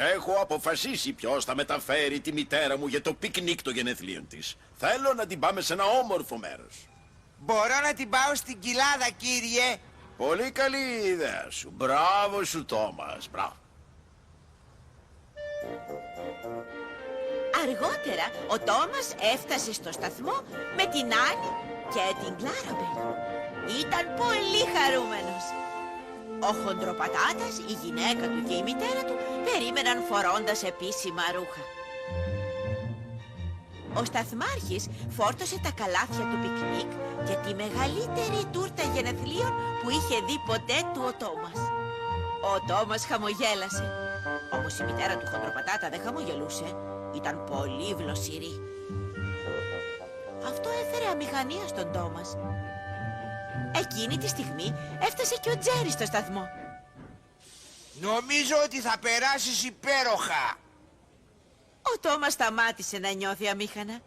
Έχω αποφασίσει ποιος θα μεταφέρει τη μητέρα μου για το πικνίκ των γενεθλίων της. Θέλω να την πάμε σε ένα όμορφο μέρος. Μπορώ να την πάω στην Κοιλάδα, κύριε? Πολύ καλή ιδέα σου. Μπράβο σου, Τόμας. Μπράβο. Αργότερα ο Τόμας έφτασε στο σταθμό με την Άννη και την Κλάραμπελ. Ήταν πολύ χαρούμενος. Ο Χοντροπατάτας, η γυναίκα του και η μητέρα του περίμεναν φορώντας επίσημα ρούχα. Ο σταθμάρχης φόρτωσε τα καλάθια του πικνίκ και τη μεγαλύτερη τούρτα γενεθλίων που είχε δει ποτέ του ο Τόμας. Ο Τόμας χαμογέλασε. Όμως η μητέρα του Χοντροπατάτα δεν χαμογελούσε. Ήταν πολύ βλοσιρή. Αυτό έφερε αμηχανία στον Τόμας. Εκείνη τη στιγμή έφτασε και ο Τζέρι στο σταθμό. Νομίζω ότι θα περάσεις υπέροχα. Ο Τόμας σταμάτησε να νιώθει αμήχανα.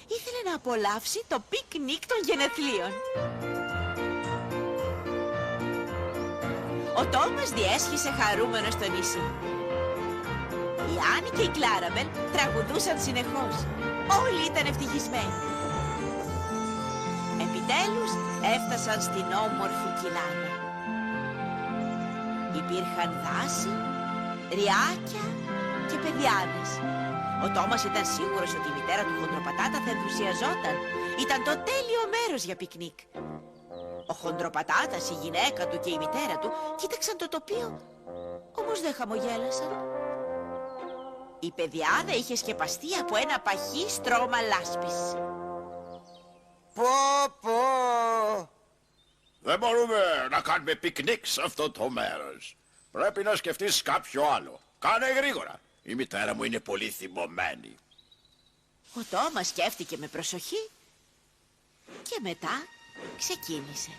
Ήθελε να απολαύσει το πικνίκ των γενεθλίων. Ο Τόμας διέσχισε χαρούμενο στο νησί. Η Άννη και η Κλάραμπελ τραγουδούσαν συνεχώς. Όλοι ήταν ευτυχισμένοι. Επιτέλους έφτασαν στην όμορφη Κοιλάδα. Υπήρχαν δάση, ριάκια και παιδιάδες. Ο Τόμας ήταν σίγουρος ότι η μητέρα του Χοντροπατάτα θα ενθουσιαζόταν. Ήταν το τέλειο μέρος για πικνίκ. Ο Χοντροπατάτας, η γυναίκα του και η μητέρα του κοίταξαν το τοπίο, όμως δεν χαμογέλασαν. Η παιδιάδα είχε σκεπαστεί από ένα παχύ στρώμα λάσπης. Πω πω. Δεν μπορούμε να κάνουμε πικνίκ σε αυτό το μέρος. Πρέπει να σκεφτείς κάποιο άλλο. Κάνε γρήγορα. Η μητέρα μου είναι πολύ θυμωμένη. Ο Τόμας σκέφτηκε με προσοχή και μετά ξεκίνησε.